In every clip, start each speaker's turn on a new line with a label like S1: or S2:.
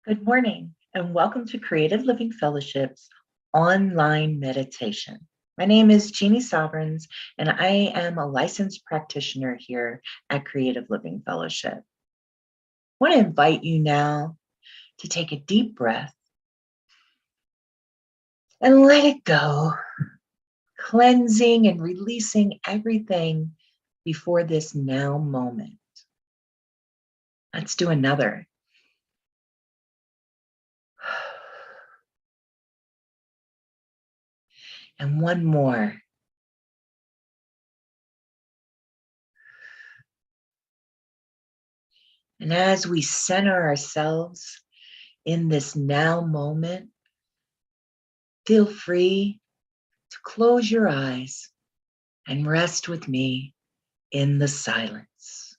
S1: Good morning, and welcome to Creative Living Fellowship's online meditation. My name is Jeannie Sovereigns, and I am a licensed practitioner here at Creative Living Fellowship. I want to invite you now to take a deep breath and let it go, cleansing and releasing everything before this now moment. Let's do another. And one more. And as we center ourselves in this now moment, feel free to close your eyes and rest with me in the silence.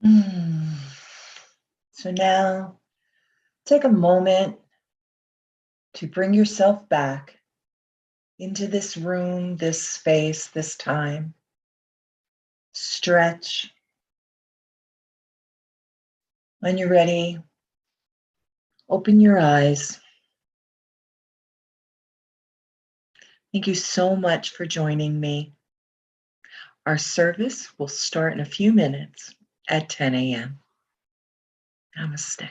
S1: Mm. So now take a moment to bring yourself back into this room, this space, this time. Stretch. When you're ready, open your eyes. Thank you so much for joining me. Our service will start in a few minutes at 10 a.m. Namaste.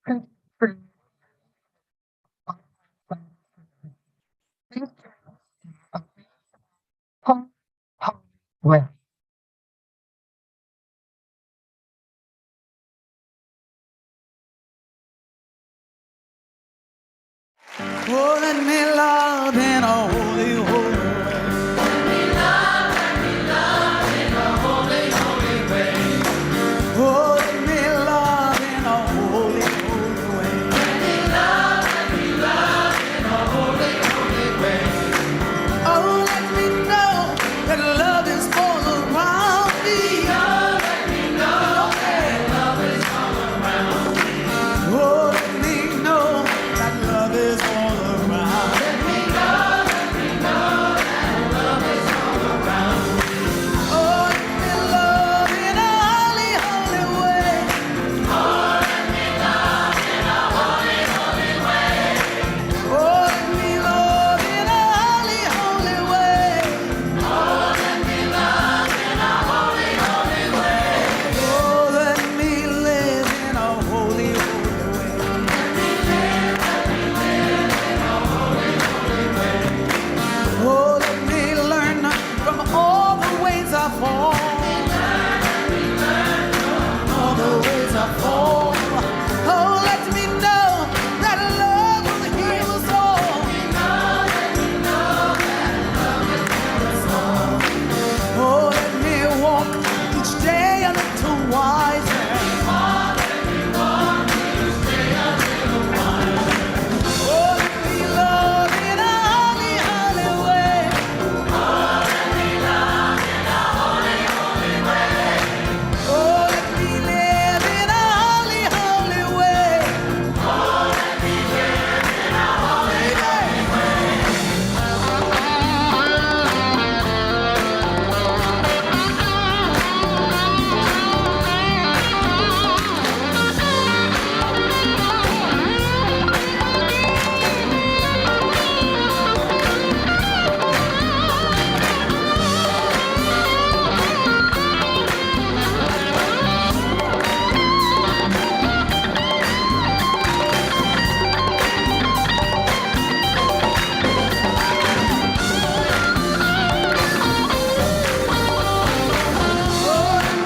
S2: Well,
S3: oh, let me love in a holy, holy way. Let me love in a holy, holy way. Oh, let me love in a holy, holy way. Let me love in a holy, holy way. Oh, let me know that love is all around me. Oh, let me know that love is all around me. Oh, let me know that love is all around. Let me know that love is all around. Oh, let me love in a holy, holy way. Oh, let me love in a holy, holy way. Oh, let me love in a holy, holy way. Oh, let me love in a holy, holy way. Oh, let me live in a holy, holy way. Oh, let me learn from all the ways I fall. All the ways I fall. Oh, let me know that love will heal us all. Oh, let me walk each day a little wiser. Oh, let me love in a holy, holy way. Oh, let me live in a holy, holy way. Oh, let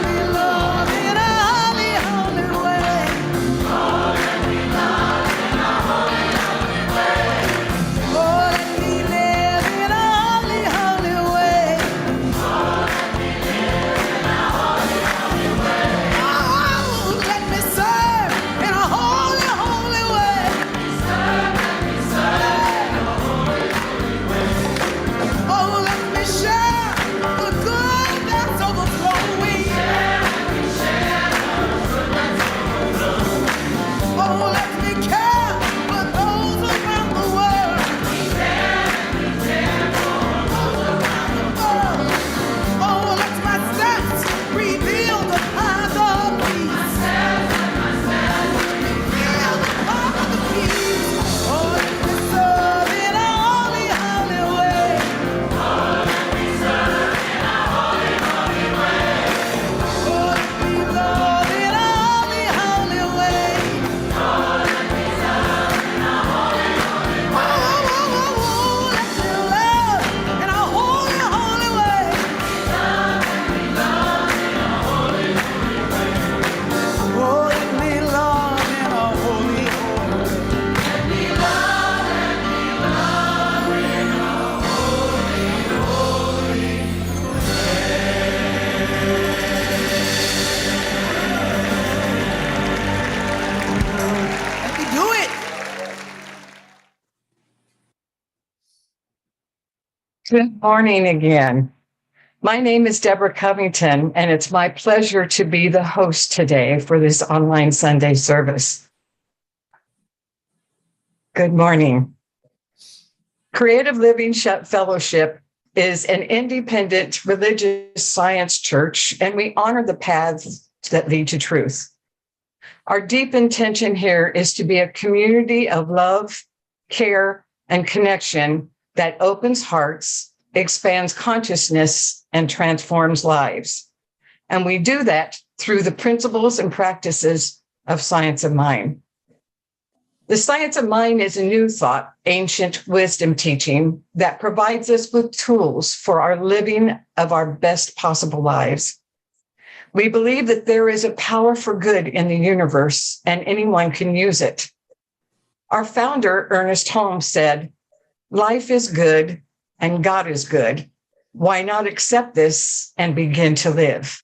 S3: me love in a holy, holy way. Oh, let me live in a holy, holy way. Oh, let me serve in a holy, holy way. Oh, let me share the good that's overflowing. Oh, let me care for those around the world. Oh, let my steps reveal the path of peace. Reveal the path of peace. Oh, let me serve in a holy, holy way. Oh, let me love in a holy, holy way. Oh, let me love in a holy, holy way. Oh, let me love in a holy, holy way. Let me do it.
S2: good morning again. My name is Deborah Covington, and it's my pleasure to be the host today for this online Sunday service. Good morning. Creative Living Fellowship is an independent religious science church, and we honor the paths that lead to truth. Our deep intention here is to be a community of love, care, and connection that opens hearts, expands consciousness, and transforms lives. And we do that through the principles and practices of science of mind. The science of mind is a new thought, ancient wisdom teaching that provides us with tools for our living of our best possible lives. We believe that there is a power for good in the universe and anyone can use it. Our founder, Ernest Holmes, said, "Life is good and God is good. Why not accept this and begin to live?"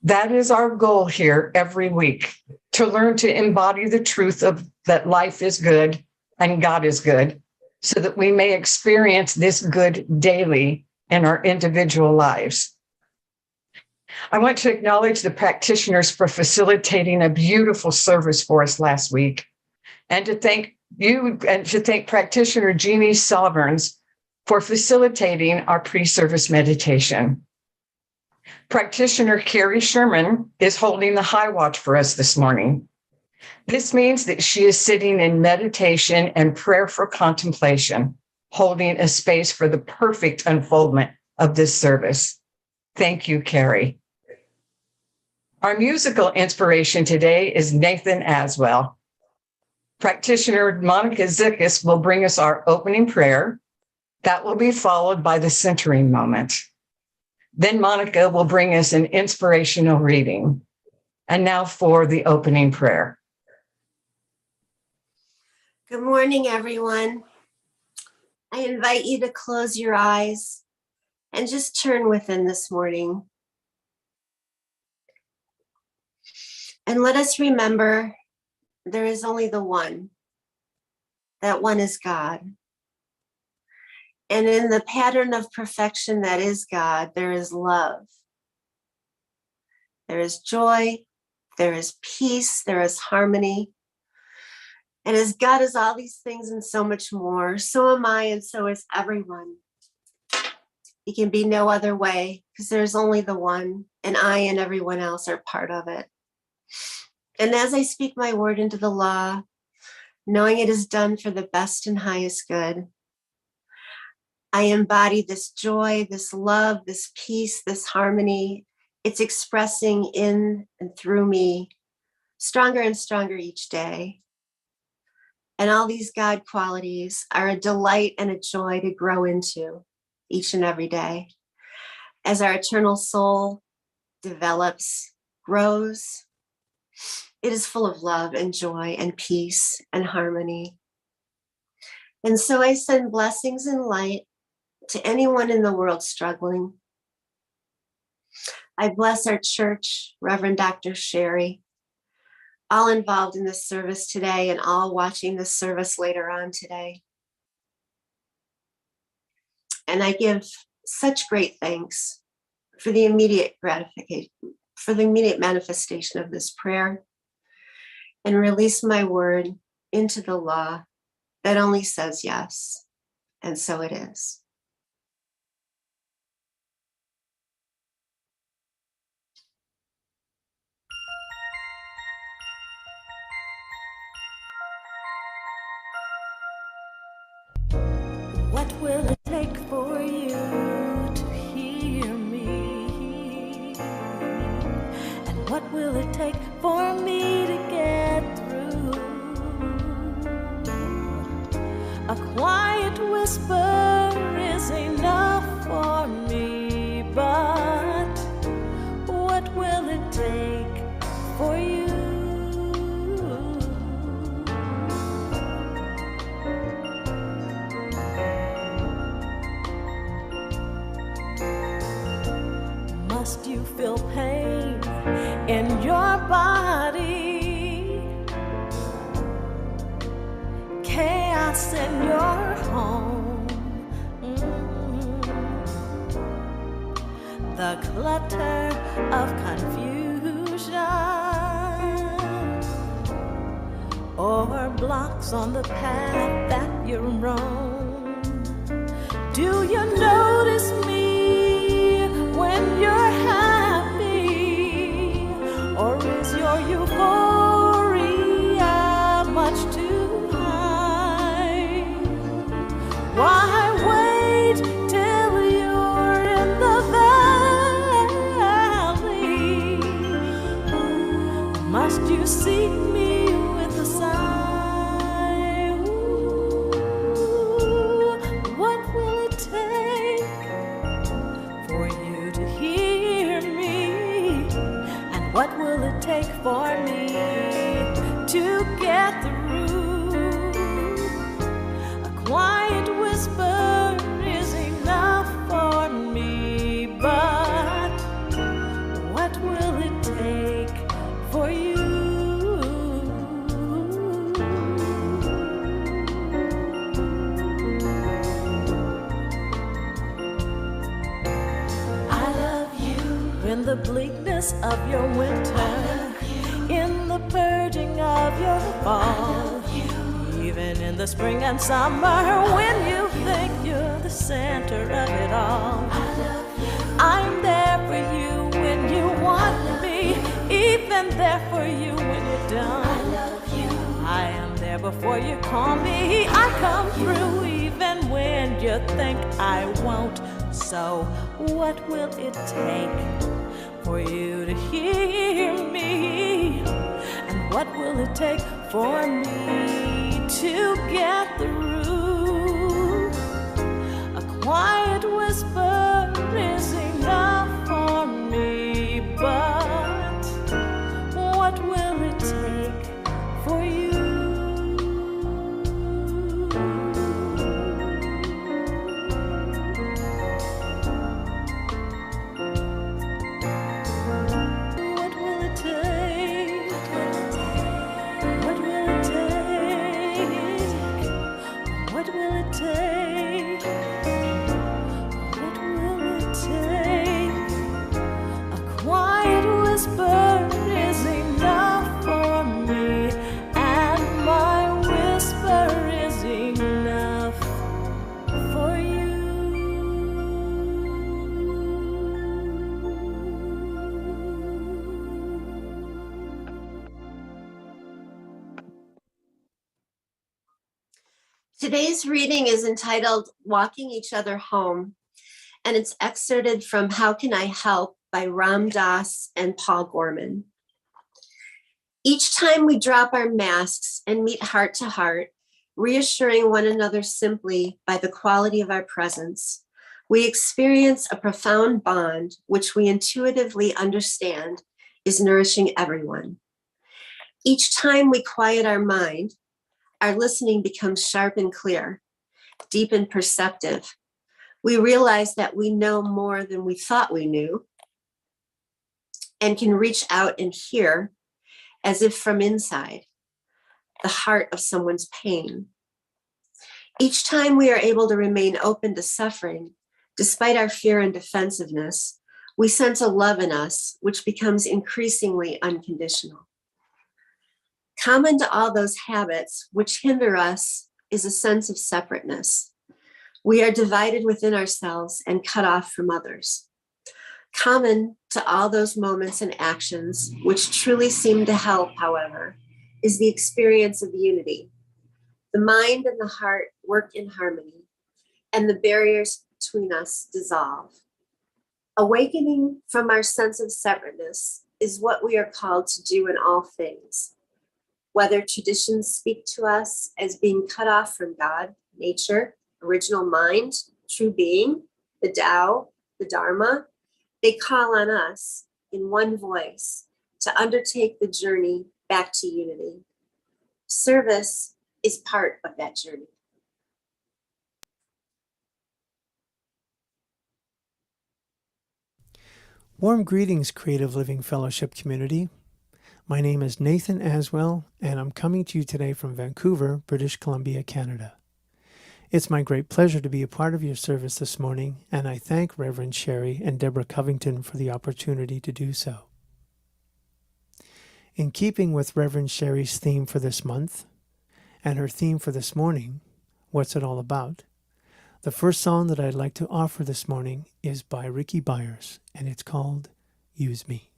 S2: That is our goal here every week, to learn to embody the truth of that life is good and God is good, so that we may experience this good daily in our individual lives. I want to acknowledge the practitioners for facilitating a beautiful service for us last week, and to thank you and to thank practitioner Jeannie Sovereigns for facilitating our pre-service meditation. Practitioner Carrie Sherman is holding the high watch for us this morning. This means that she is sitting in meditation and prayer for contemplation, holding a space for the perfect unfoldment of this service. Thank you, Carrie. Our musical inspiration today is Nathen Aswell. Practitioner Monica Zickus will bring us our opening prayer. That will be followed by the centering moment. Then Monica will bring us an inspirational reading. And now for the opening prayer.
S4: Good morning, everyone. I invite you to close your eyes and just turn within this morning. And let us remember there is only the one. That one is God. And in the pattern of perfection that is God, there is love. There is joy. There is peace. There is harmony. And as God is all these things and so much more, so am I and so is everyone. It can be no other way because there's only the one, and I and everyone else are part of it. And as I speak my word into the law, knowing it is done for the best and highest good, I embody this joy, this love, this peace, this harmony. It's expressing in and through me, stronger and stronger each day. And all these God qualities are a delight and a joy to grow into each and every day. As our eternal soul develops, grows, it is full of love and joy and peace and harmony. And so I send blessings and light to anyone in the world struggling. I bless our church, Reverend Dr. Sherry, all involved in this service today and all watching this service later on today. And I give such great thanks for the immediate gratification, for the immediate manifestation of this prayer, and release my word into the law that only says yes, and so it is.
S5: What will it take for you to hear me? And what will it take for me to get through? A quiet whisper is enough for me, but what will it take for you? Must you feel pain in your body? Chaos in your home? The clutter of confusion, or blocks on the path that you're on? Do you notice me when you're happy, or is your euphoria much too high? Why wait till you're in the valley? Must you seek me with a sigh? in the bleakness of your winter, in the purging of your fall, even in the spring and summer when you think you're the center of it all. I'm there for you when you want me, even there for you when you don't. I am there before you call me. I come through even when you think I won't. So what will it take for you to hear me? And what will it take for me to get through? A quiet whisper is enough for me, but what will it take for you? What will it take? What will it take? What will it take? What will it take? A quiet whisper is enough for me, and my whisper is enough for you.
S4: Today's reading is entitled Walking Each Other Home, and it's excerpted from How Can I Help by Ram Dass and Paul Gorman. Each time we drop our masks and meet heart to heart, reassuring one another simply by the quality of our presence, we experience a profound bond which we intuitively understand is nourishing everyone. Each time we quiet our mind, our listening becomes sharp and clear, deep and perceptive. We realize that we know more than we thought we knew and can reach out and hear as if from inside the heart of someone's pain. Each time we are able to remain open to suffering, despite our fear and defensiveness, we sense a love in us which becomes increasingly unconditional. Common to all those habits which hinder us is a sense of separateness. We are divided within ourselves and cut off from others. Common to all those moments and actions which truly seem to help, however, is the experience of unity. The mind and the heart work in harmony, and the barriers between us dissolve. Awakening from our sense of separateness is what we are called to do in all things. Whether traditions speak to us as being cut off from God, nature, original mind, true being, the Tao, the Dharma, they call on us in one voice to undertake the journey back to unity. Service is part of that journey.
S6: Warm greetings, Creative Living Fellowship community. My name is Nathen Aswell, and I'm coming to you today from Vancouver, British Columbia, Canada. It's my great pleasure to be a part of your service this morning, and I thank Reverend Sherry and Deborah Covington for the opportunity to do so. In keeping with Reverend Sherry's theme for this month, and her theme for this morning, What's It All About?, the first song that I'd like to offer this morning is by Ricky Byers, and it's called Use Me.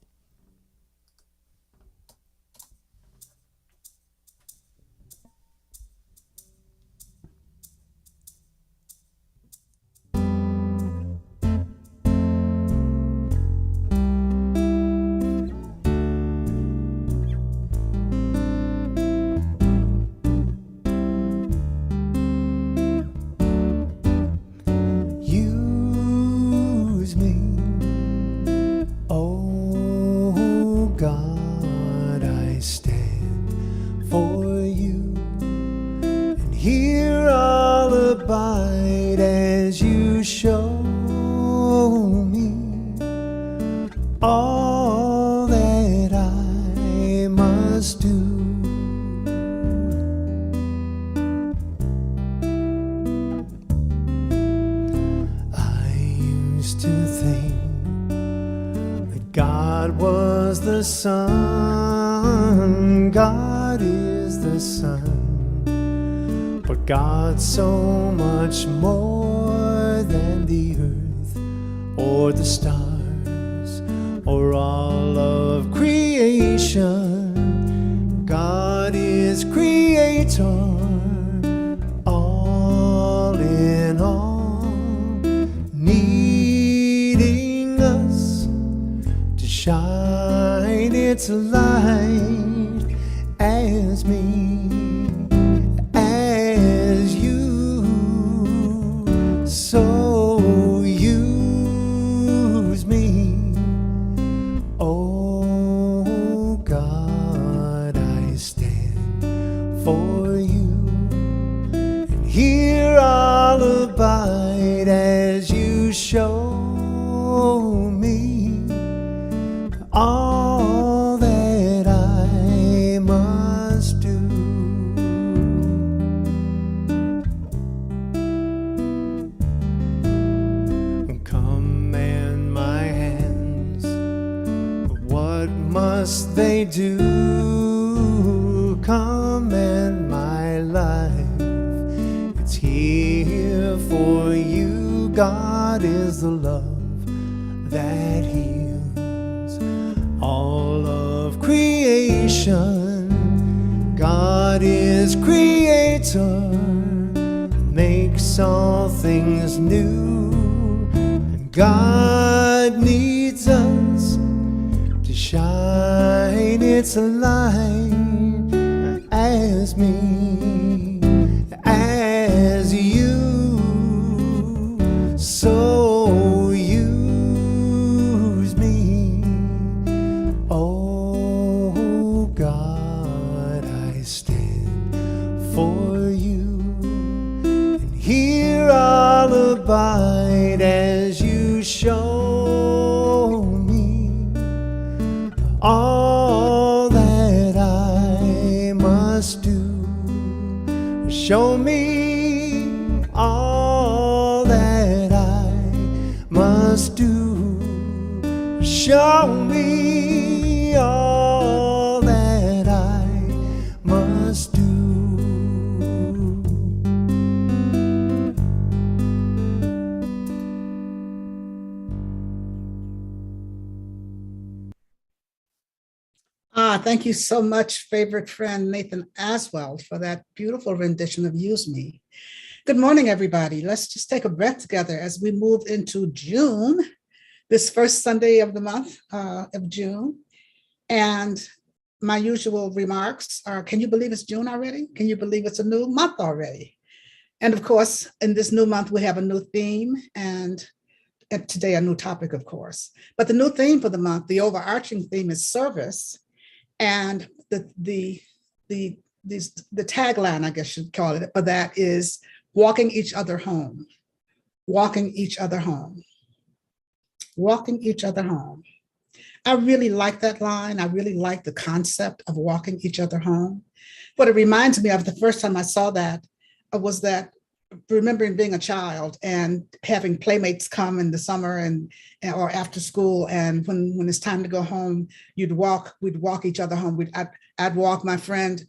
S3: Use me, oh God, I stand for you, and here I'll abide as you show me all that I must do. To think that
S6: was the Son, God is the Son, but God so much more than the earth or the stars or all of creation. God is creator, all in all, needing us to shine its light as me, as you. So use me, oh God, I stand for you, and here I'll abide as you show me all that I must do. Command my hands, what must they do? Command my life, it's here for you. God is the love that heals all of creation. God is creator, makes all things new. And God needs us to shine its light as me, as you. So use me, oh God, I stand for you, and here I'll abide as you show me all that I must do. Show me all that I must do. Show me all that I must do.
S7: Thank you so much, favorite friend Nathen Aswell, for that beautiful rendition of Use Me. Good morning, everybody. Let's just take a breath together as we move into June, this first Sunday of the month of June. And my usual remarks are, can you believe it's June already? Can you believe it's a new month already? And of course, in this new month, we have a new theme and today a new topic, of course. But the new theme for the month, the overarching theme is service. And the tagline, I guess you should call it, for that is walking each other home, walking each other home, walking each other home. I really like that line. I really like the concept of walking each other home. What it reminds me of the first time I saw that was that remembering being a child and having playmates come in the summer and or after school, and when it's time to go home, we'd walk each other home. I'd walk my friend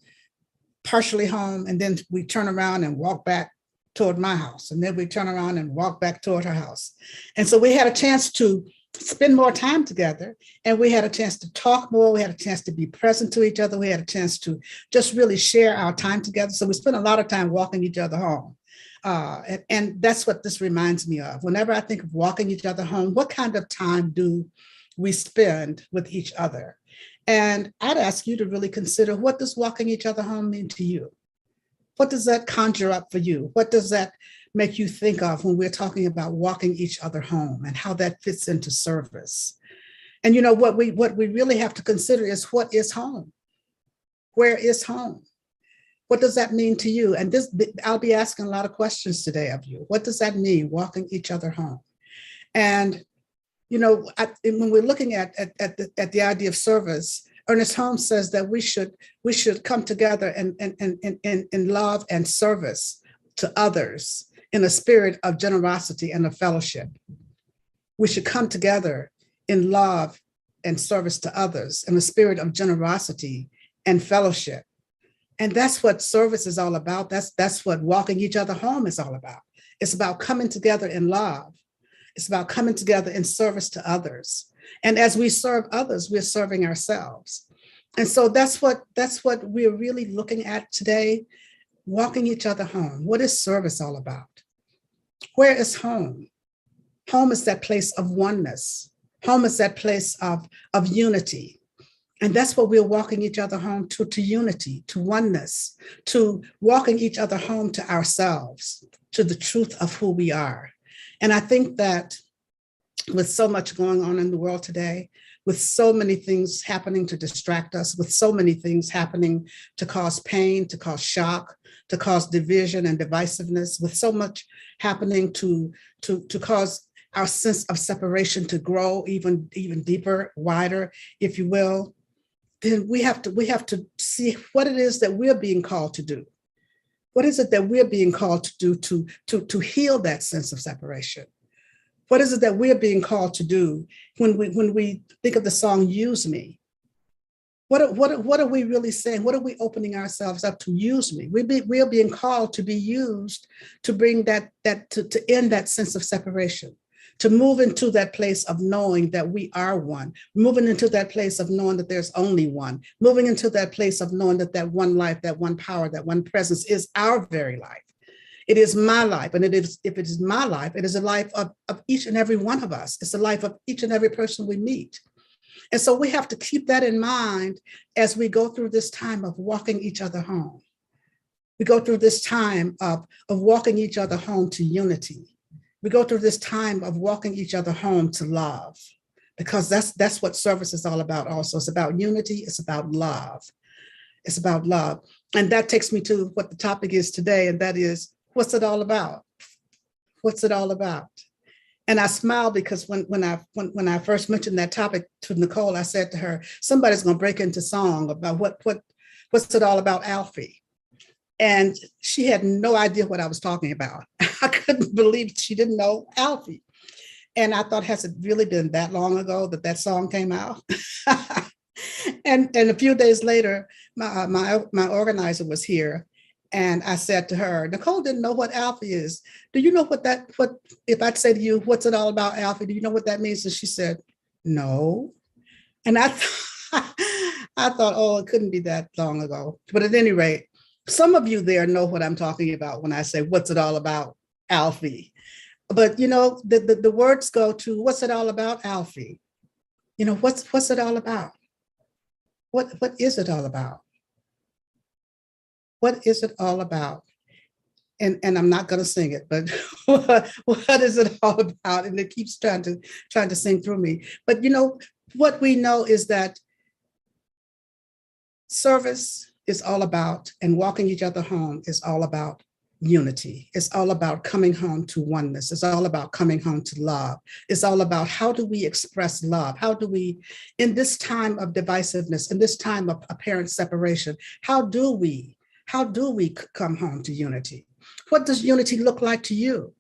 S7: partially home, and then we'd turn around and walk back toward my house, and then we'd turn around and walk back toward her house. And so we had a chance to spend more time together, and we had a chance to talk more. We had a chance to be present to each other. We had a chance to just really share our time together. So we spent a lot of time walking each other home. And that's what this reminds me of. Whenever I think of walking each other home, what kind of time do we spend with each other? And I'd ask you to really consider, what does walking each other home mean to you? What does that conjure up for you? What does that make you think of when we're talking about walking each other home and how that fits into service? And you know, what we really have to consider is, what is home? Where is home? What does that mean to you? And I'll be asking a lot of questions today of you. What does that mean, walking each other home? And, you know, when we're looking at the idea of service, Ernest Holmes says that we should come together in love and service to others in a spirit of generosity and of fellowship. We should come together in love and service to others, and a spirit of generosity and fellowship. And that's what service is all about. That's what walking each other home is all about. It's about coming together in love. It's about coming together in service to others. And as we serve others, we're serving ourselves. And so that's what we're really looking at today, walking each other home. What is service all about? Where is home? Home is that place of oneness. Home is that place of unity. And that's what we're walking each other home to unity, to oneness, to walking each other home to ourselves, to the truth of who we are. And I think that with so much going on in the world today, with so many things happening to distract us, with so many things happening to cause pain, to cause shock, to cause division and divisiveness, with so much happening to cause our sense of separation to grow even deeper, wider, if you will, then we have to see what it is that we're being called to do. What is it that we're being called to do to heal that sense of separation? What is it that we're being called to do when we think of the song "Use Me"? What are we really saying? What are we opening ourselves up to? Use me. We're being called to be used to bring that to end that sense of separation, to move into that place of knowing that we are one, moving into that place of knowing that there's only one, moving into that place of knowing that one life, that one power, that one presence is our very life. It is my life. And if it is my life, it is a life of each and every one of us. It's the life of each and every person we meet. And so we have to keep that in mind as we go through this time of walking each other home. We go through this time of walking each other home to unity. We go through this time of walking each other home to love, because that's what service is all about also. It's about unity. It's about love. It's about love. And that takes me to what the topic is today, and that is, what's it all about? What's it all about? And I smiled because when I first mentioned that topic to Nicole, I said to her, somebody's going to break into song about what's it all about, Alfie? And she had no idea what I was talking about. I couldn't believe she didn't know Alfie. And I thought, has it really been that long ago that song came out? and a few days later, my organizer was here. And I said to her, Nicole didn't know what Alfie is. Do you know what if I'd say to you, what's it all about, Alfie? Do you know what that means? And she said, no. And I thought, oh, it couldn't be that long ago. But at any rate, some of you there know what I'm talking about when I say, what's it all about, Alfie? But, the words go to, what's it all about, Alfie? What's it all about? What is it all about? What is it all about? And I'm not going to sing it, but what is it all about? And it keeps trying to sing through me. But what we know is that service is all about, and walking each other home is all about unity. It's all about coming home to oneness. It's all about coming home to love. It's all about, how do we express love? How do we, in this time of divisiveness, in this time of apparent separation, how do we come home to unity? What does unity look like to you?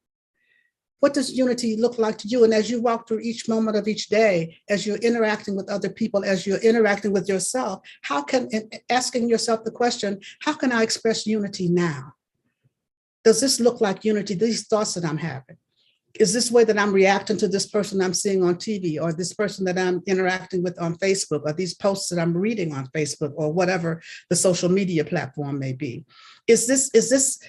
S7: What does unity look like to you? And as you walk through each moment of each day, as you're interacting with other people, as you're interacting with yourself, asking yourself the question, how can I express unity now? Does this look like unity? These thoughts that I'm having, is this way that I'm reacting to this person I'm seeing on TV, or this person that I'm interacting with on Facebook, or these posts that I'm reading on Facebook, or whatever the social media platform may be? Is this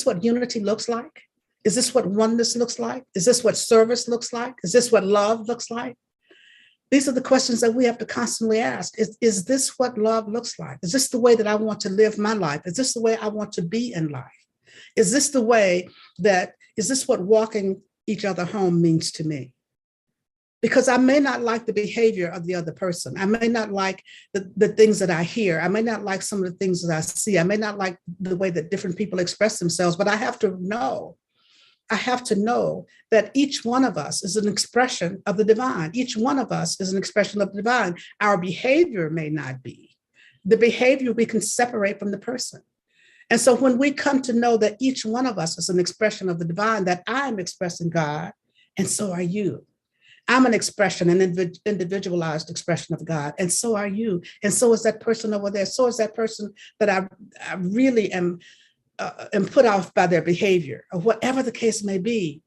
S7: what unity looks like? Is this what oneness looks like? Is this what service looks like? Is this what love looks like? These are the questions that we have to constantly ask. Is this what love looks like? Is this the way that I want to live my life? Is this the way I want to be in life? Is this what walking each other home means to me? Because I may not like the behavior of the other person. I may not like the things that I hear. I may not like some of the things that I see. I may not like the way that different people express themselves, but I have to know that each one of us is an expression of the divine. Each one of us is an expression of the divine. Our behavior may not be. The behavior we can separate from the person. And so when we come to know that each one of us is an expression of the divine, that I'm expressing God, and so are you. I'm an expression, an individualized expression of God, and so are you. And so is that person over there. So is that person that I really am put off by their behavior, or whatever the case may be.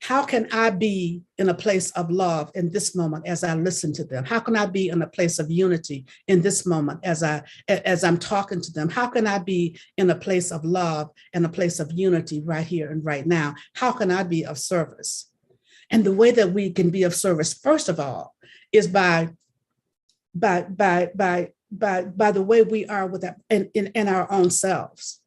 S7: How can I be in a place of love in this moment as I listen to them? How can I be in a place of unity in this moment as I'm talking to them? How can I be in a place of love and a place of unity right here and right now? How can I be of service? And the way that we can be of service, first of all, is by the way we are with that in our own selves.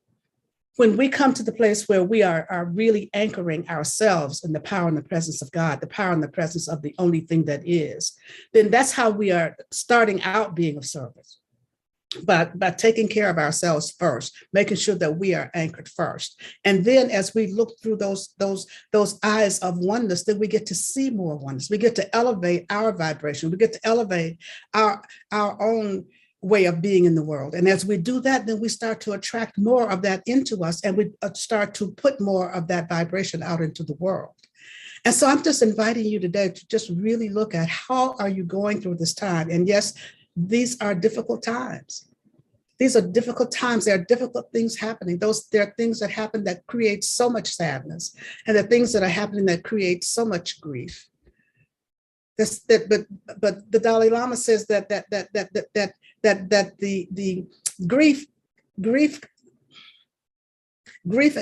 S7: When we come to the place where we are really anchoring ourselves in the power and the presence of God, the power and the presence of the only thing that is, then that's how we are starting out being of service. But by taking care of ourselves first, making sure that we are anchored first. And then as we look through those eyes of oneness, then we get to see more oneness. We get to elevate our vibration. We get to elevate our own way of being in the world. And as we do that, then we start to attract more of that into us, and we start to put more of that vibration out into the world. And so I'm just inviting you today to just really look at how are you going through this time? And yes, these are difficult times. These are difficult times. There are difficult things happening. There are things that happen that create so much sadness, and there are things that are happening that create so much grief. But the Dalai Lama says that the grief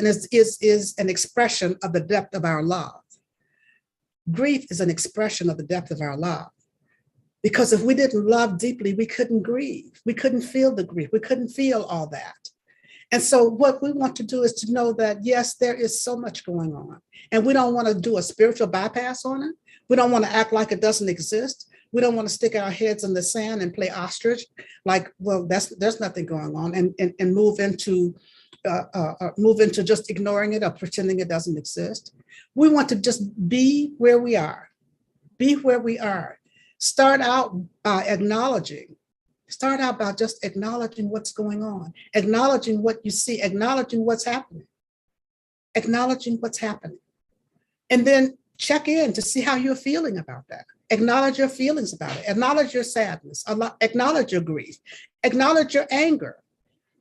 S7: is an expression of the depth of our love. Grief is an expression of the depth of our love. Because if we didn't love deeply, we couldn't grieve. We couldn't feel the grief. We couldn't feel all that. And so what we want to do is to know that, yes, there is so much going on. And we don't want to do a spiritual bypass on it. We don't want to act like it doesn't exist. We don't want to stick our heads in the sand and play ostrich, like, well, there's nothing going on, and move into just ignoring it or pretending it doesn't exist. We want to just be where we are. Be where we are. Start out by just acknowledging what's going on, acknowledging what you see, acknowledging what's happening, and then check in to see how you're feeling about that. Acknowledge your feelings about it. Acknowledge your sadness. Acknowledge your grief. Acknowledge your anger.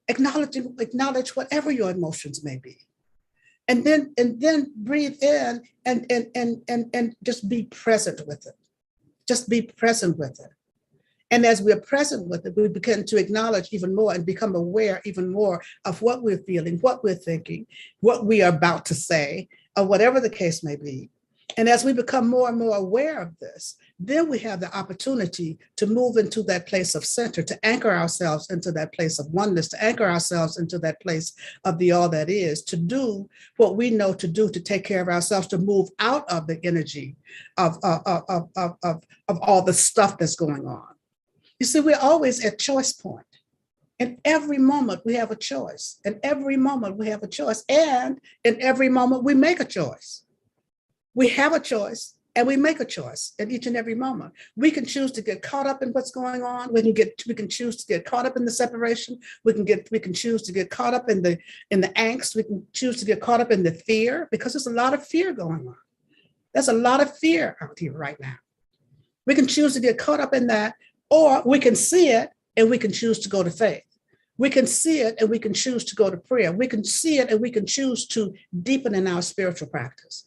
S7: Acknowledge whatever your emotions may be. And then breathe in and just be present with it. Just be present with it. And as we're present with it, we begin to acknowledge even more and become aware even more of what we're feeling, what we're thinking, what we are about to say, or whatever the case may be. And as we become more and more aware of this, then we have the opportunity to move into that place of center, to anchor ourselves into that place of oneness, to anchor ourselves into that place of the all that is, to do what we know to do, to take care of ourselves, to move out of the energy of all the stuff that's going on. You see, we're always at choice point. In every moment, we have a choice. In every moment, we have a choice. And in every moment, we make a choice. We have a choice and we make a choice at each and every moment. We can choose to get caught up in what's going on. We can choose to get caught up in the separation. We can choose to get caught up in the angst. We can choose to get caught up in the fear, because there's a lot of fear going on. There's a lot of fear out here right now. We can choose to get caught up in that, or we can see it and we can choose to go to faith. We can see it and we can choose to go to prayer. We can see it and we can choose to deepen in our spiritual practice.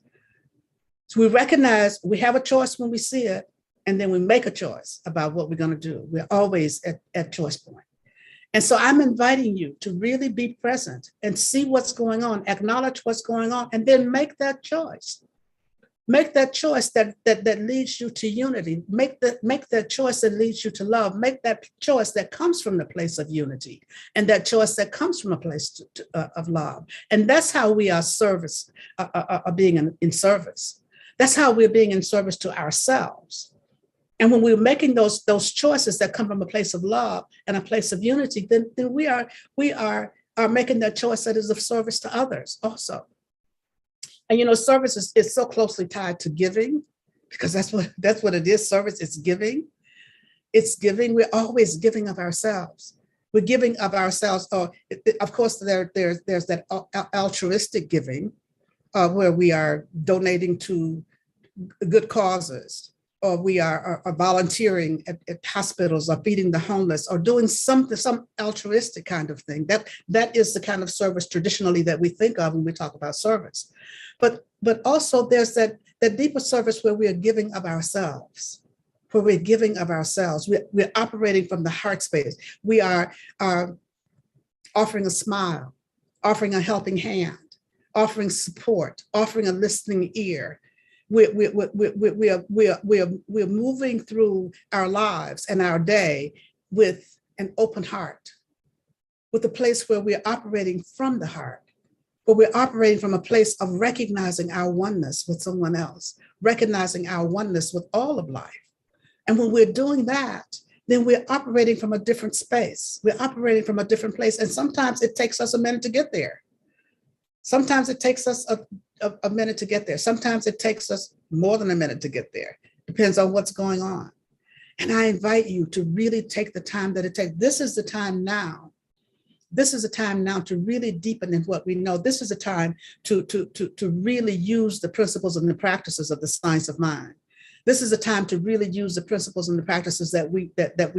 S7: So we recognize we have a choice when we see it, and then we make a choice about what we're going to do. We're always at choice point. And so I'm inviting you to really be present and see what's going on, acknowledge what's going on, and then make that choice. Make that choice that leads you to unity. Make that choice that leads you to love. Make that choice that comes from the place of unity, and that choice that comes from a place of love. And that's how we are being in service. That's how we're being in service to ourselves. And when we're making those choices that come from a place of love and a place of unity, then we are making that choice that is of service to others also. And service is so closely tied to giving, because that's what it is. Service is giving. It's giving. We're always giving of ourselves. We're giving of ourselves. Or of course, there's that altruistic giving, where we are donating to good causes, we are volunteering at hospitals, or feeding the homeless, or doing some altruistic kind of thing. That is the kind of service traditionally that we think of when we talk about service. But also there's that deeper service where we are giving of ourselves, where we're giving of ourselves. We're operating from the heart space. We are offering a smile, offering a helping hand, offering support, offering a listening ear. We're moving through our lives and our day with an open heart, with a place where we're operating from the heart, where we're operating from a place of recognizing our oneness with someone else, recognizing our oneness with all of life. And when we're doing that, then we're operating from a different space. We're operating from a different place. And sometimes it takes us a minute to get there. Sometimes it takes us a minute to get there. Sometimes it takes us more than a minute to get there. Depends on what's going on. And I invite you to really take the time that it takes. This is the time now. This is a time now to really deepen in what we know. This is a time to really use the principles and the practices of the science of mind. This is a time to really use the principles and the practices that we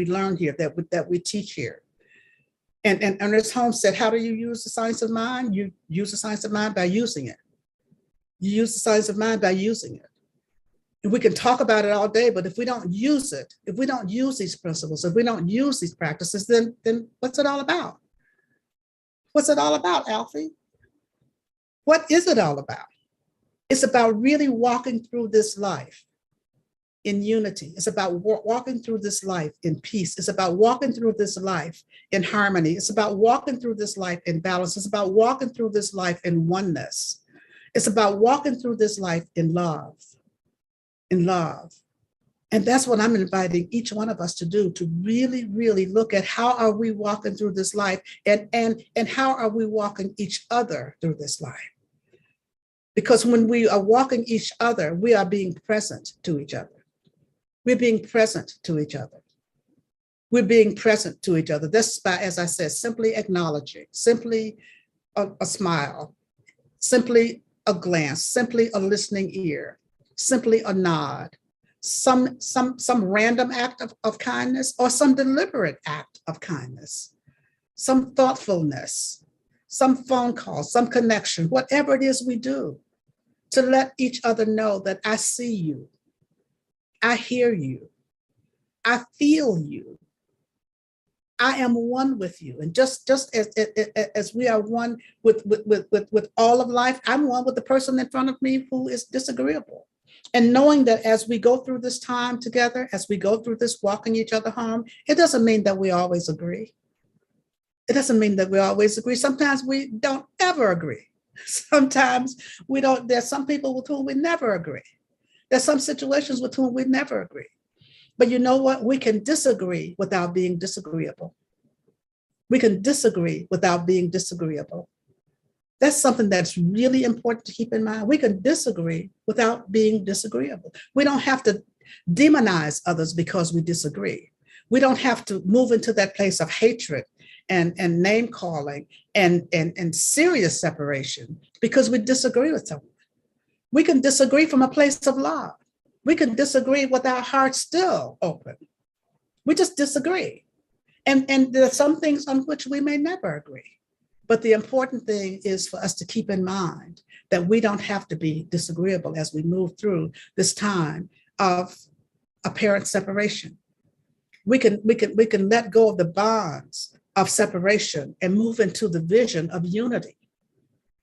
S7: learn here, that we teach here. And Ernest Holmes said, how do you use the science of mind? You use the science of mind by using it. You use the science of mind by using it. And we can talk about it all day, but if we don't use it, if we don't use these principles, if we don't use these practices, then what's it all about? What's it all about, Alfie? What is it all about? It's about really walking through this life in unity. It's about walking through this life in peace. It's about walking through this life in harmony. It's about walking through this life in balance. It's about walking through this life in oneness. It's about walking through this life in love, in love. And that's what I'm inviting each one of us to do, to really, really look at how are we walking through this life, and how are we walking each other through this life? Because when we are walking each other, we are being present to each other. We're being present to each other. We're being present to each other. That's by, as I said, simply acknowledging, simply a smile, simply a glance, simply a listening ear, simply a nod, some random act of kindness, or some deliberate act of kindness, some thoughtfulness, some phone call, some connection, whatever it is we do, to let each other know that I see you, I hear you, I feel you, I am one with you. And just as we are one with all of life, I'm one with the person in front of me who is disagreeable. And knowing that as we go through this time together, as we go through this walking each other home, it doesn't mean that we always agree. It doesn't mean that we always agree. Sometimes we don't ever agree. Sometimes we don't, there's some people with whom we never agree. There's some situations with whom we never agree. But you know what? We can disagree without being disagreeable. We can disagree without being disagreeable. That's something that's really important to keep in mind. We can disagree without being disagreeable. We don't have to demonize others because we disagree. We don't have to move into that place of hatred and name calling and serious separation because we disagree with someone. We can disagree from a place of love. We can disagree with our hearts still open. We just disagree. And there are some things on which we may never agree. But the important thing is for us to keep in mind that we don't have to be disagreeable as we move through this time of apparent separation. We can let go of the bonds of separation and move into the vision of unity.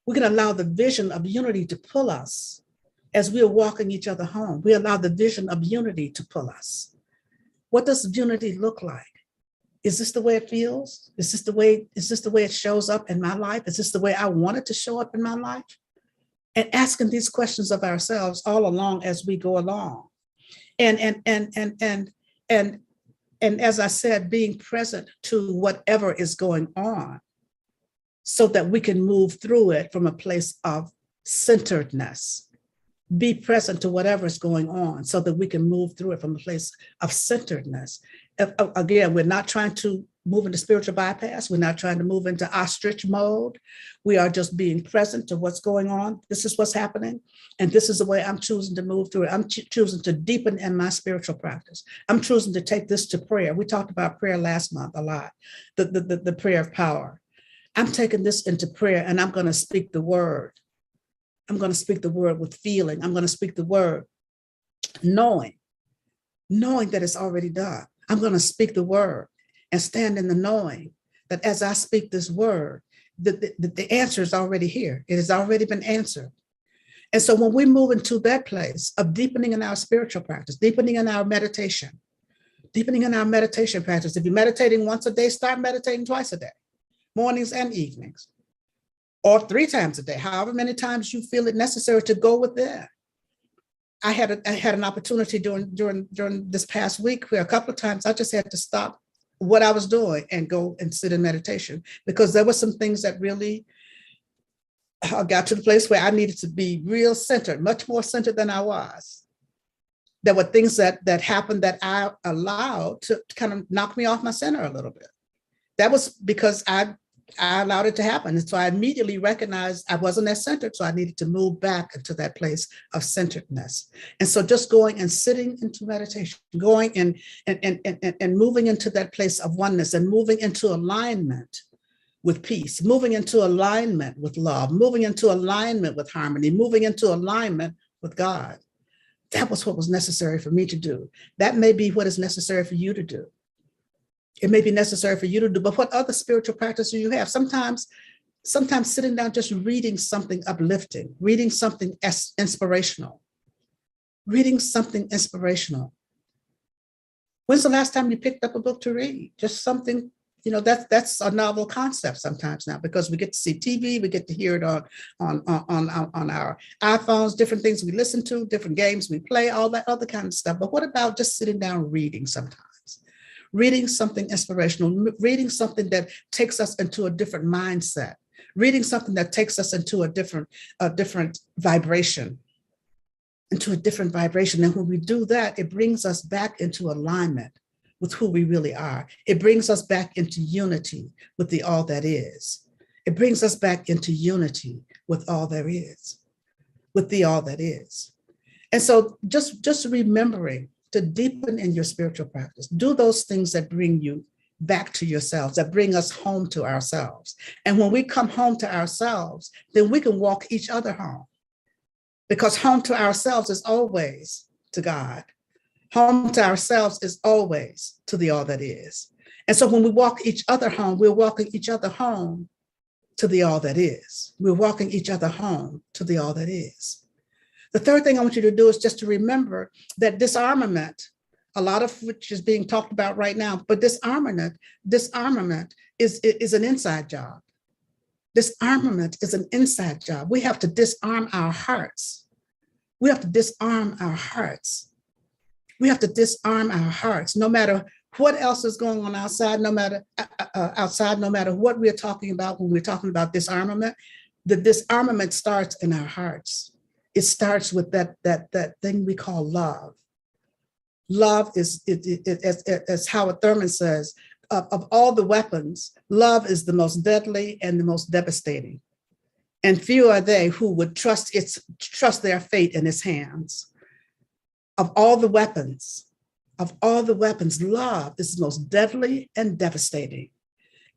S7: We can allow the vision of unity to pull us as we are walking each other home. We allow the vision of unity to pull us. What does unity look like? Is this the way it feels? Is this the way it shows up in my life? Is this the way I want it to show up in my life? And asking these questions of ourselves all along as we go along. And as I said, being present to whatever is going on so that we can move through it from a place of centeredness. Be present to whatever is going on so that we can move through it from a place of centeredness. Again, we're not trying to move into spiritual bypass. We're not trying to move into ostrich mode. We are just being present to what's going on. This is what's happening. And this is the way I'm choosing to move through it. I'm choosing to deepen in my spiritual practice. I'm choosing to take this to prayer. We talked about prayer last month a lot, the prayer of power. I'm taking this into prayer, and I'm going to speak the word. I'm going to speak the word with feeling. I'm going to speak the word knowing that it's already done. I'm going to speak the word and stand in the knowing that as I speak this word, the answer is already here. It has already been answered. And so when we move into that place of deepening in our spiritual practice, deepening in our meditation practice, if you're meditating once a day, start meditating twice a day, mornings and evenings, or 3 times a day, however many times you feel it necessary to go within. I had an opportunity during this past week where a couple of times I just had to stop what I was doing and go and sit in meditation, because there were some things that really got to the place where I needed to be real centered, much more centered than I was. There were things that happened that I allowed to kind of knock me off my center a little bit. That was because I allowed it to happen. And so I immediately recognized I wasn't as centered. So I needed to move back into that place of centeredness. And so just going and sitting into meditation, going and moving into that place of oneness and moving into alignment with peace, moving into alignment with love, moving into alignment with harmony, moving into alignment with God. That was what was necessary for me to do. That may be what is necessary for you to do. It may be necessary for you to do, but what other spiritual practices do you have? Sometimes sitting down, just reading something uplifting, reading something inspirational, When's the last time you picked up a book to read? Just something, that's a novel concept sometimes now, because we get to see TV, we get to hear it on our iPhones, different things we listen to, different games we play, all that other kind of stuff. But what about just sitting down reading sometimes? Reading something inspirational, reading something that takes us into a different mindset, reading something that takes us into a different vibration, And when we do that, it brings us back into alignment with who we really are. It brings us back into unity with the all that is. It brings us back into unity with all there is, with the all that is. And so just remembering to deepen in your spiritual practice, do those things that bring you back to yourselves, that bring us home to ourselves. And when we come home to ourselves, then we can walk each other home, because home to ourselves is always to God. Home to ourselves is always to the all that is. And so when we walk each other home, we're walking each other home to the all that is. We're walking each other home to the all that is. The third thing I want you to do is just to remember that disarmament, a lot of which is being talked about right now, but disarmament is an inside job. Disarmament is an inside job. We have to disarm our hearts. We have to disarm our hearts. We have to disarm our hearts, no matter what else is going on outside, no matter what we're talking about when we're talking about disarmament. The disarmament starts in our hearts. It starts with that thing we call love. Love is, as Howard Thurman says, of all the weapons, love is the most deadly and the most devastating. And few are they who would trust their fate in its hands. Of all the weapons, love is the most deadly and devastating.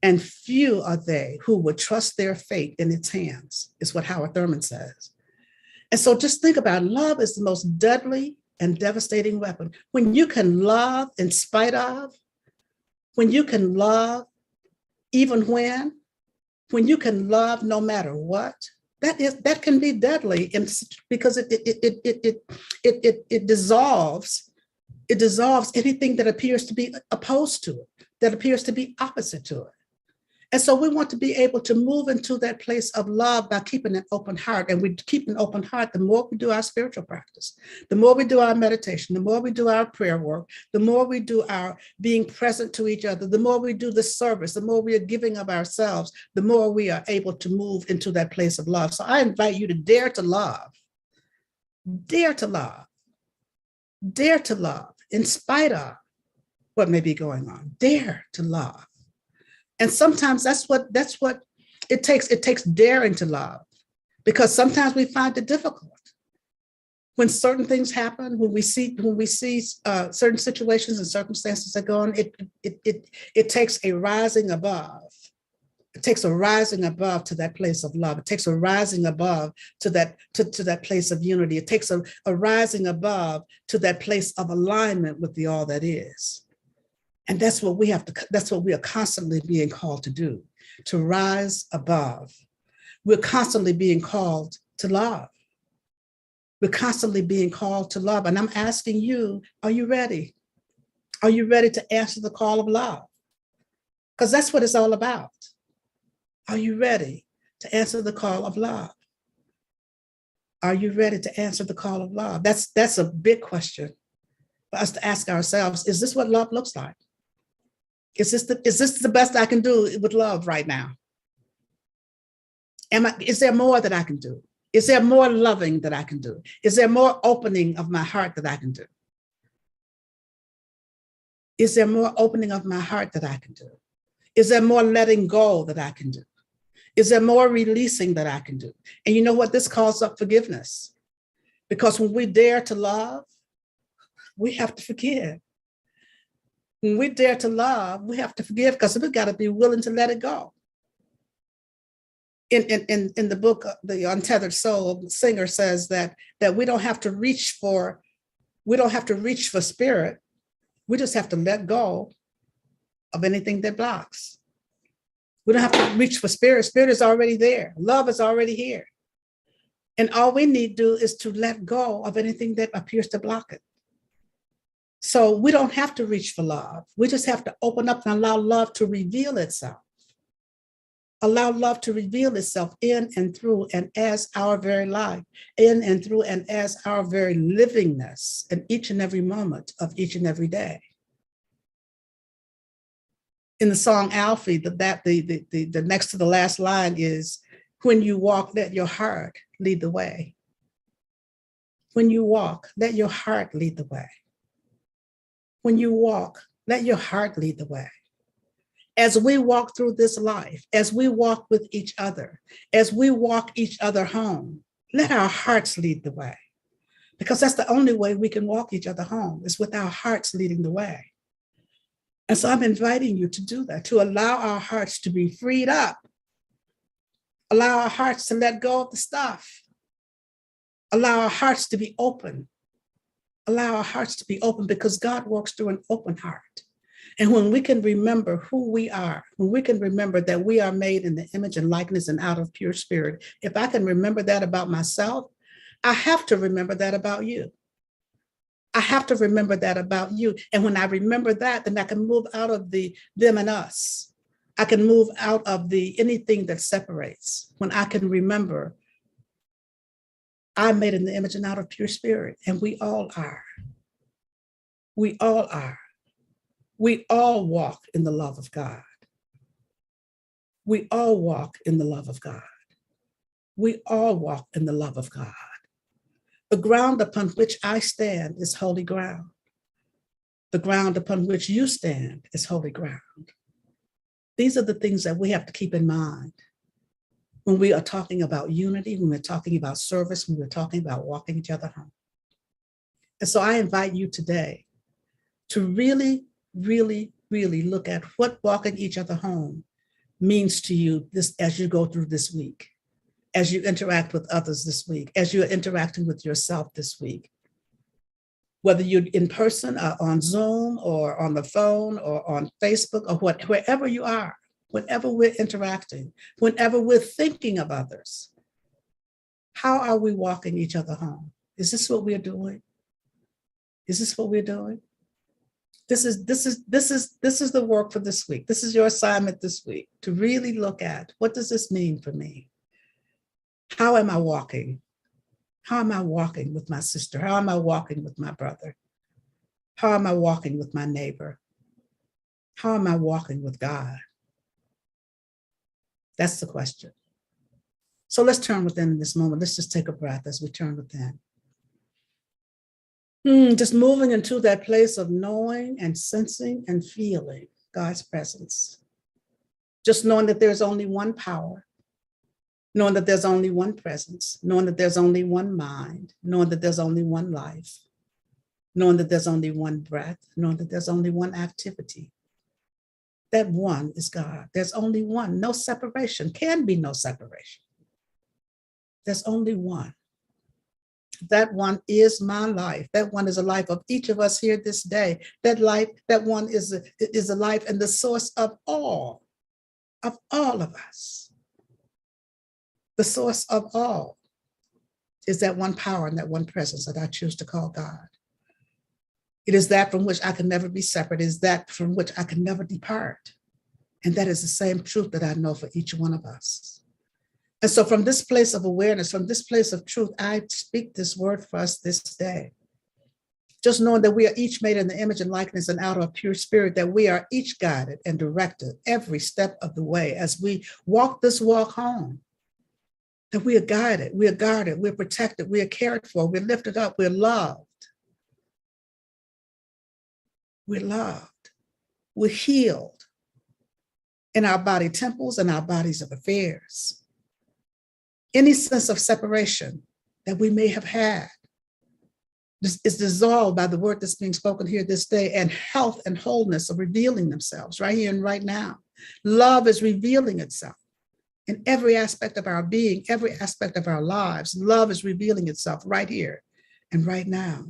S7: And few are they who would trust their fate in its hands, is what Howard Thurman says. And so just think about it. Love is the most deadly and devastating weapon. When you can love in spite of, when you can love even when you can love no matter what, that can be deadly, because it dissolves anything that appears to be opposed to it, that appears to be opposite to it. And so we want to be able to move into that place of love by keeping an open heart. And we keep an open heart the more we do our spiritual practice, the more we do our meditation, the more we do our prayer work, the more we do our being present to each other, the more we do the service, the more we are giving of ourselves, the more we are able to move into that place of love. So I invite you to dare to love, dare to love, dare to love in spite of what may be going on. Dare to love. And sometimes that's what it takes. It takes daring to love, because sometimes we find it difficult. When certain things happen, when we see certain situations and circumstances that go on, it takes a rising above. It takes a rising above to that place of love. It takes a rising above to that place of unity. It takes a rising above to that place of alignment with the all that is. And that's what we are constantly being called to do, to rise above. We're constantly being called to love. We're constantly being called to love. And I'm asking you, are you ready? Are you ready to answer the call of love? Because that's what it's all about. Are you ready to answer the call of love? Are you ready to answer the call of love? That's a big question for us to ask ourselves. Is this what love looks like? Is this the best I can do with love right now? Is there more that I can do? Is there more loving that I can do? Is there more opening of my heart that I can do? Is there more opening of my heart that I can do? Is there more letting go that I can do? Is there more releasing that I can do? And you know what? This calls up forgiveness. Because when we dare to love, we have to forgive. When we dare to love, we have to forgive, because we've got to be willing to let it go. In the book, The Untethered Soul, the singer says that we don't have to reach for spirit. We just have to let go of anything that blocks. We don't have to reach for spirit. Spirit is already there. Love is already here. And all we need to do is to let go of anything that appears to block it. So we don't have to reach for love. We just have to open up and allow love to reveal itself. Allow love to reveal itself in and through and as our very life, in and through and as our very livingness in each and every moment of each and every day. In the song Alfie, the next to the last line is, when you walk, let your heart lead the way. When you walk, let your heart lead the way. When you walk, let your heart lead the way. As we walk through this life, as we walk with each other, as we walk each other home, let our hearts lead the way. Because that's the only way we can walk each other home, is with our hearts leading the way. And so I'm inviting you to do that, to allow our hearts to be freed up. Allow our hearts to let go of the stuff. Allow our hearts to be open. Allow our hearts to be open, because God walks through an open heart. And when we can remember who we are, when we can remember that we are made in the image and likeness and out of pure spirit, if I can remember that about myself, I have to remember that about you. I have to remember that about you. And when I remember that, then I can move out of the them and us. I can move out of the anything that separates. When I can remember I'm made in the image and out of pure spirit, and we all are. We all are. We all walk in the love of God. We all walk in the love of God. We all walk in the love of God. The ground upon which I stand is holy ground. The ground upon which you stand is holy ground. These are the things that we have to keep in mind when we are talking about unity, when we're talking about service, when we're talking about walking each other home. And so I invite you today to really, really, really look at what walking each other home means to you as you go through this week, as you interact with others this week, as you're interacting with yourself this week. Whether you're in person or on Zoom or on the phone or on Facebook or wherever you are, whenever we're interacting, whenever we're thinking of others, how are we walking each other home? Is this what we're doing? Is this what we're doing? This is the work for this week. This is your assignment this week, to really look at, what does this mean for me? How am I walking? How am I walking with my sister? How am I walking with my brother? How am I walking with my neighbor? How am I walking with God? That's the question. So let's turn within in this moment. Let's just take a breath as we turn within. Just moving into that place of knowing and sensing and feeling God's presence. Just knowing that there's only one power, knowing that there's only one presence, knowing that there's only one mind, knowing that there's only one life, knowing that there's only one breath, knowing that there's only one activity. That one is God. There's only one. No separation. Can be no separation. There's only one. That one is my life. That one is a life of each of us here this day. That one is a life and the source of all of us. The source of all is that one power and that one presence that I choose to call God. It is that from which I can never be separate. It is that from which I can never depart. And that is the same truth that I know for each one of us. And so from this place of awareness, from this place of truth, I speak this word for us this day. Just knowing that we are each made in the image and likeness and out of a pure spirit, that we are each guided and directed every step of the way as we walk this walk home. That we are guided, we are guarded, we're protected, we are cared for, we're lifted up, we're loved. We're loved, we're healed in our body temples and our bodies of affairs. Any sense of separation that we may have had is dissolved by the word that's being spoken here this day, and health and wholeness are revealing themselves right here and right now. Love is revealing itself in every aspect of our being, every aspect of our lives. Love is revealing itself right here and right now.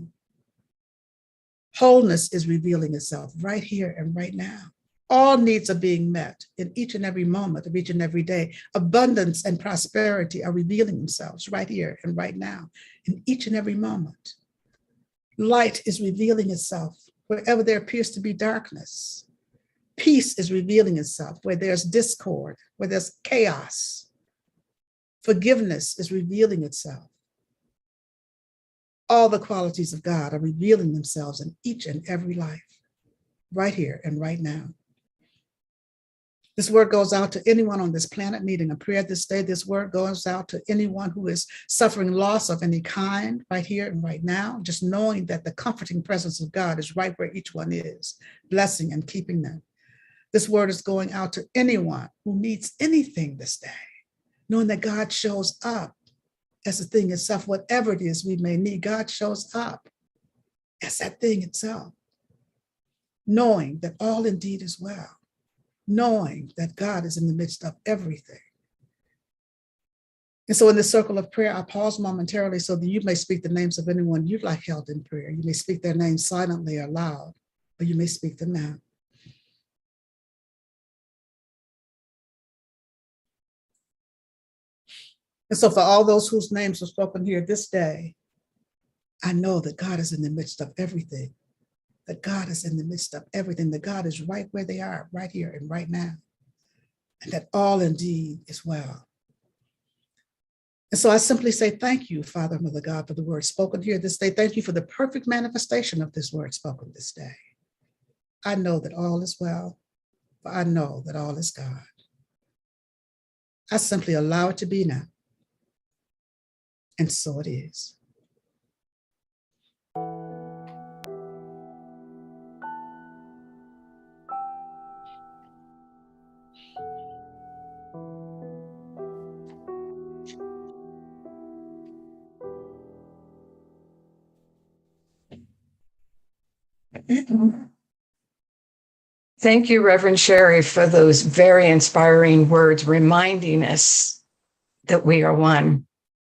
S7: Wholeness is revealing itself right here and right now. All needs are being met in each and every moment of each and every day. Abundance and prosperity are revealing themselves right here and right now in each and every moment. Light is revealing itself wherever there appears to be darkness. Peace is revealing itself where there's discord, where there's chaos. Forgiveness is revealing itself. All the qualities of God are revealing themselves in each and every life, right here and right now. This word goes out to anyone on this planet needing a prayer this day. This word goes out to anyone who is suffering loss of any kind right here and right now, just knowing that the comforting presence of God is right where each one is, blessing and keeping them. This word is going out to anyone who needs anything this day, knowing that God shows up as the thing itself, whatever it is we may need. God shows up as that thing itself, knowing that all indeed is well, knowing that God is in the midst of everything. And so in this circle of prayer, I pause momentarily so that you may speak the names of anyone you'd like held in prayer. You may speak their names silently or loud, or you may speak them now. And so for all those whose names were spoken here this day, I know that God is in the midst of everything, that God is in the midst of everything, that God is right where they are, right here and right now, and that all indeed is well. And so I simply say, thank you, Father, Mother God, for the word spoken here this day. Thank you for the perfect manifestation of this word spoken this day. I know that all is well, for I know that all is God. I simply allow it to be now. And so it is.
S2: Thank you, Reverend Sherry, for those very inspiring words, reminding us that we are one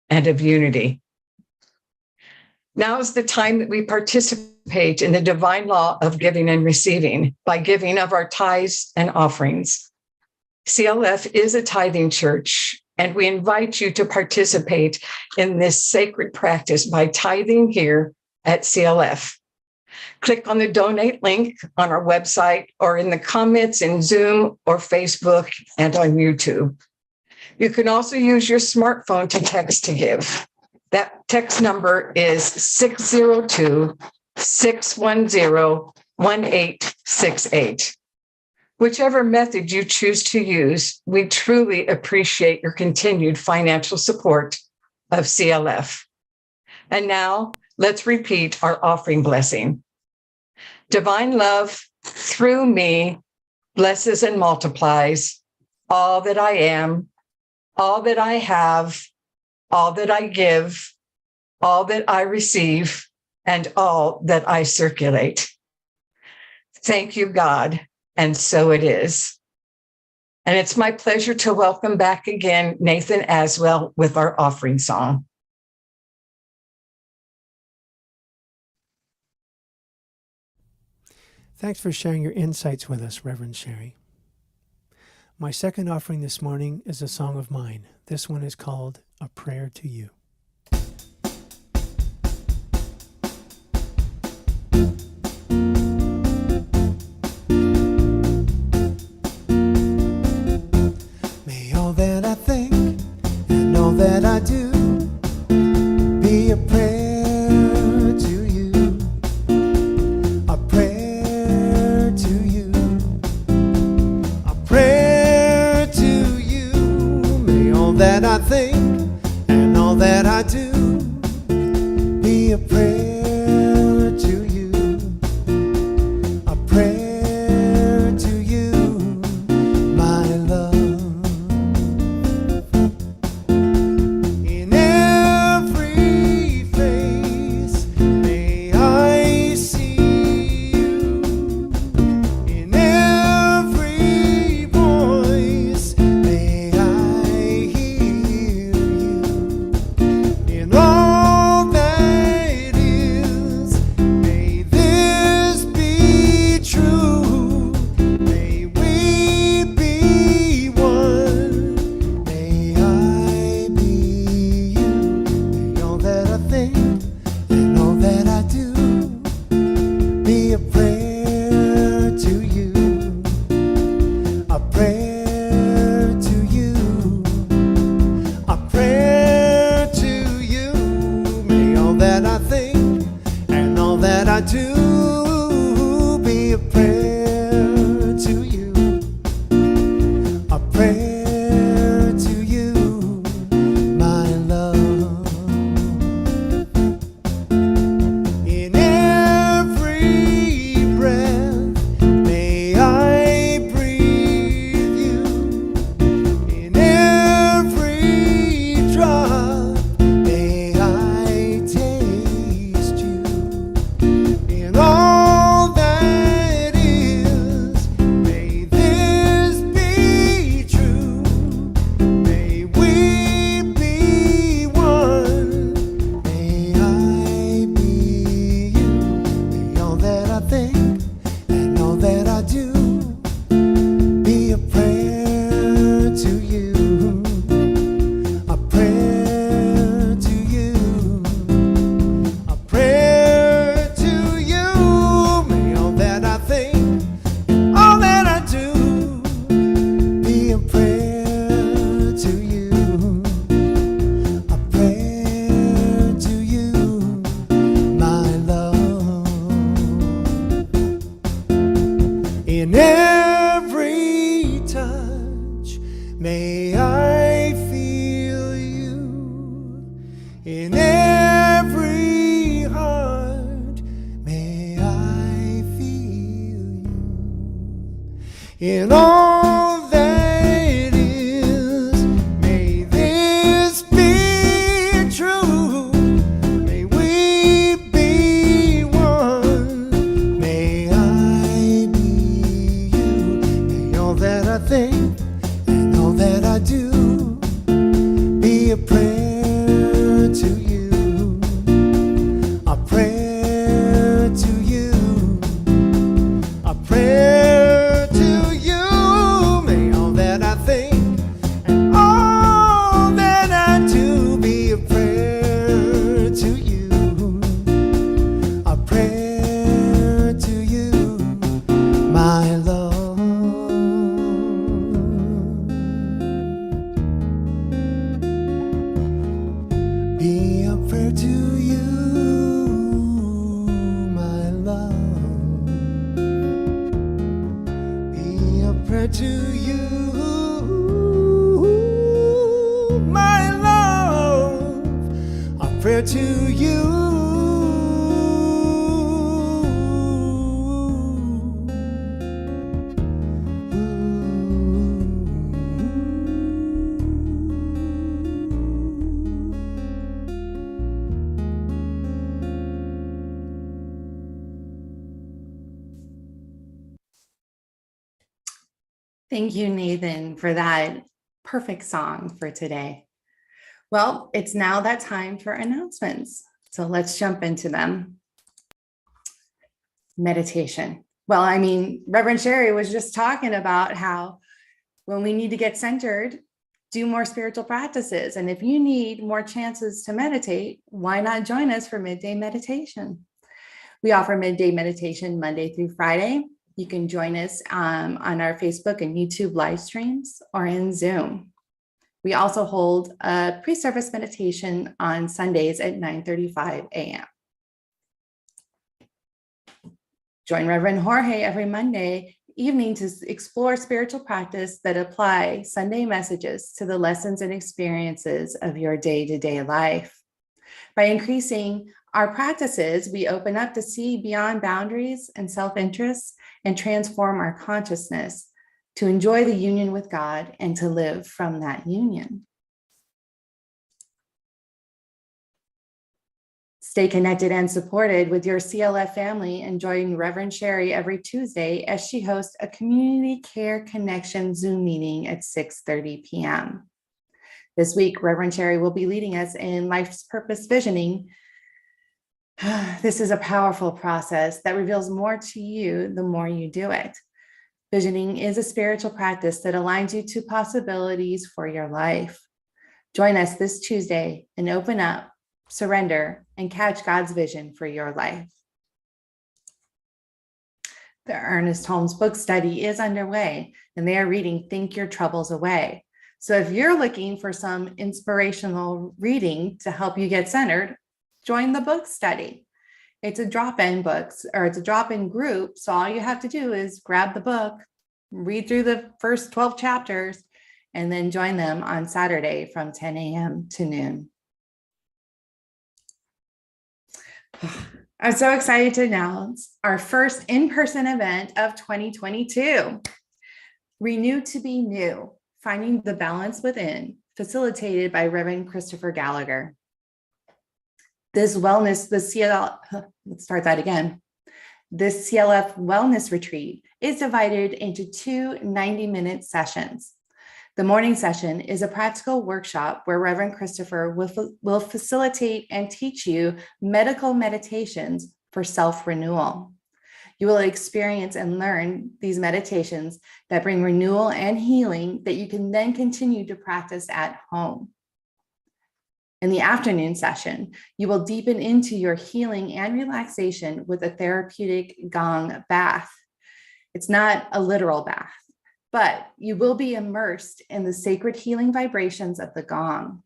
S2: and of unity. Now is the time that we participate in the divine law of giving and receiving by giving of our tithes and offerings. CLF is a tithing church, and we invite you to participate in this sacred practice by tithing here at CLF. Click on the donate link on our website or in the comments in Zoom or Facebook and on YouTube. You can also use your smartphone to text to give. That text number is 602-610-1868. Whichever method you choose to use, we truly appreciate your continued financial support of CLF. And now let's repeat our offering blessing. Divine love through me blesses and multiplies all that I am, all that I have, all that I give, all that I receive, and all that I circulate. Thank you, God, and so it is. And it's my pleasure to welcome back again Nathen Aswell with our offering song.
S6: Thanks for sharing your insights with us, Reverend Sherry. My second offering this morning is a song of mine. This one is called A Prayer to You. May all that I think and all that I do be a prayer to you, a prayer to you, a prayer to you. May all that I think and all that I do be a prayer to you, a prayer to you, my love. In every face may I see you, in every voice may I hear you, in all that is may this be true, may we be one, may I be you, may all that I think and all that I do be a prayer to you, a prayer to you, a prayer to you. May all that I think and all that I do be a prayer to you, a prayer to you, my love. In every breath may I breathe you, in every drop may I taste you, in all that is may this be true, may we be one, may I be you, may all that I think and all that I do be a prayer to you, a prayer to you, a prayer to you. May all that I think and all that I do be a prayer to you, a prayer to you, my love. In every touch may I feel you, in every heart may I feel you, in all that is may this be true, may we be one, may I be you, may all that I think and all that I do be a prayer to you, a prayer to you, a prayer to you. May all that I think and all that I do be a prayer to you, a prayer to you, my love. Be a prayer to you, my love. Be a prayer to you, my love. A prayer to you.
S8: Thank you, Nathan, for that perfect song for today. Well, it's now that time for announcements. So let's jump into them. Meditation. Well, I mean, Reverend Sherry was just talking about how when we need to get centered, do more spiritual practices. And if you need more chances to meditate, why not join us for midday meditation? We offer midday meditation Monday through Friday. You can join us on our Facebook and YouTube live streams or in Zoom. We also hold a pre-service meditation on Sundays at 9:35 a.m. Join Reverend Jorge every Monday evening to explore spiritual practice that apply Sunday messages to the lessons and experiences of your day-to-day life. By increasing our practices, we open up to see beyond boundaries and self-interest and transform our consciousness to enjoy the union with God and to live from that union. Stay connected and supported with your CLF family and join Reverend Sherry every Tuesday as she hosts a Community Care Connection Zoom meeting at 6:30 p.m. This week, Reverend Sherry will be leading us in Life's Purpose Visioning. This is a powerful process that reveals more to you the more you do it. Visioning is a spiritual practice that aligns you to possibilities for your life. Join us this Tuesday and open up, surrender, and catch God's vision for your life. The Ernest Holmes book study is underway, and they are reading Think Your Troubles Away. So if you're looking for some inspirational reading to help you get centered, join the book study. It's a drop-in books, or it's a drop-in group. So all you have to do is grab the book, read through the first 12 chapters, and then join them on Saturday from 10 a.m. to noon. I'm so excited to announce our first in-person event of 2022. Renew to be new, finding the balance within, facilitated by Reverend Christopher Gallagher. This CLF Wellness Retreat is divided into two 90-minute sessions. The morning session is a practical workshop where Reverend Christopher will facilitate and teach you medical meditations for self-renewal. You will experience and learn these meditations that bring renewal and healing that you can then continue to practice at home. In the afternoon session, you will deepen into your healing and relaxation with a therapeutic gong bath. It's not a literal bath, but you will be immersed in the sacred healing vibrations of the gong,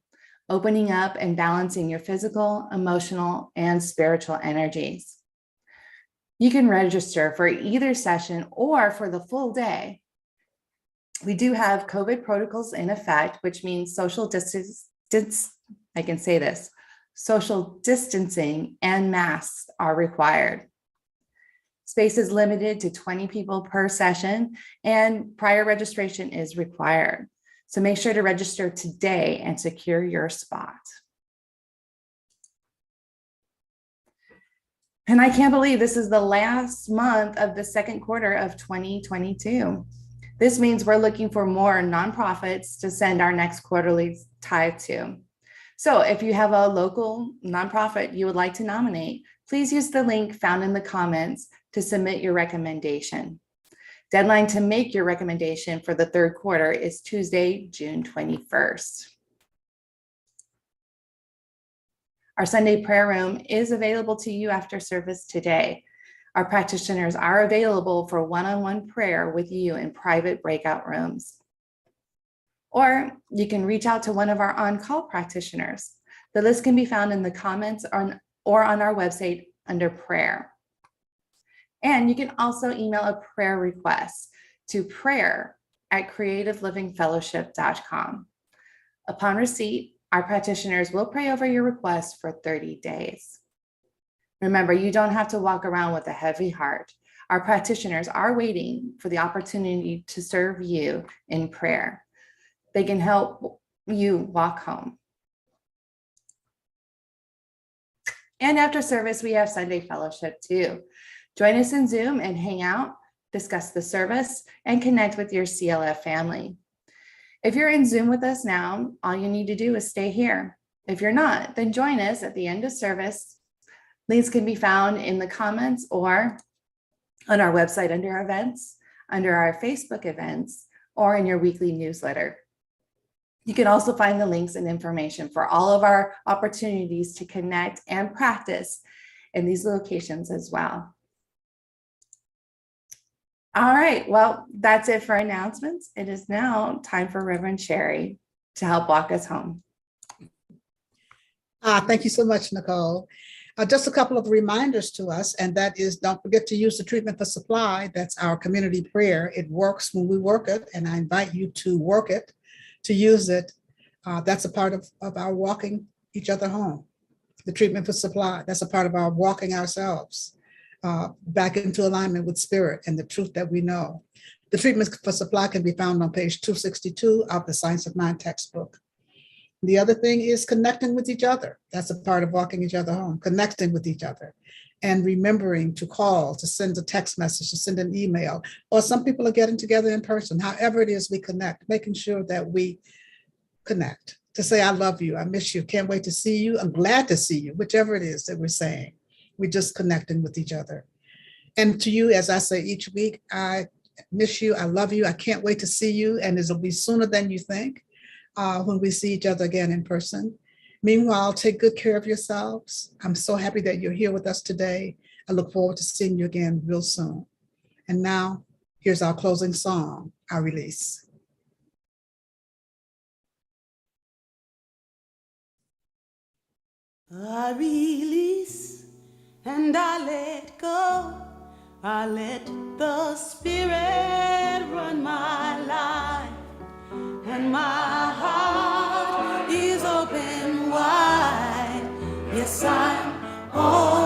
S8: opening up and balancing your physical, emotional, and spiritual energies. You can register for either session or for the full day. We do have COVID protocols in effect, which means social distancing and masks are required. Space is limited to 20 people per session, and prior registration is required. So make sure to register today and secure your spot. And I can't believe this is the last month of the second quarter of 2022. This means we're looking for more nonprofits to send our next quarterly tithe to. So if you have a local nonprofit you would like to nominate, please use the link found in the comments to submit your recommendation. Deadline to make your recommendation for the third quarter is Tuesday, June 21st. Our Sunday prayer room is available to you after service today. Our practitioners are available for one-on-one prayer with you in private breakout rooms. Or you can reach out to one of our on-call practitioners. The list can be found in the comments or on our website under prayer. And you can also email a prayer request to prayer@creativelivingfellowship.com. Upon receipt, our practitioners will pray over your request for 30 days. Remember, you don't have to walk around with a heavy heart. Our practitioners are waiting for the opportunity to serve you in prayer. They can help you walk home. And after service, we have Sunday fellowship too. Join us in Zoom and hang out. discuss the service, and connect with your CLF family. If you're in Zoom with us now, all you need to do is stay here. If you're not, then join us at the end of service. Links can be found in the comments or on our website under events, under our Facebook events, or in your weekly newsletter. You can also find the links and information for all of our opportunities to connect and practice in these locations as well. All right, well, that's it for announcements. It is now time for Reverend Sherry to help walk us home.
S7: Thank you so much, Nicole. Just a couple of reminders to us, and that is, don't forget to use the treatment for supply. That's our community prayer. It works when we work it, and I invite you to work it, to use it. That's a part of our walking each other home. The treatment for supply, that's a part of our walking ourselves back into alignment with spirit and the truth that we know. The treatment for supply can be found on page 262 of the Science of Mind textbook. The other thing is connecting with each other. That's a part of walking each other home, connecting with each other and remembering to call, to send a text message, to send an email, or some people are getting together in person. However it is we connect, making sure that we connect, to say, I love you, I miss you, can't wait to see you, I'm glad to see you, whichever it is that we're saying. We're just connecting with each other. And to you, as I say each week, I miss you, I love you, I can't wait to see you, and it'll be sooner than you think when we see each other again in person. Meanwhile, take good care of yourselves. I'm so happy that you're here with us today. I look forward to seeing you again real soon. And now, here's our closing song, our release.
S3: I release and I let go. I let the Spirit run my life, and my heart is open wide. Yes, I'm all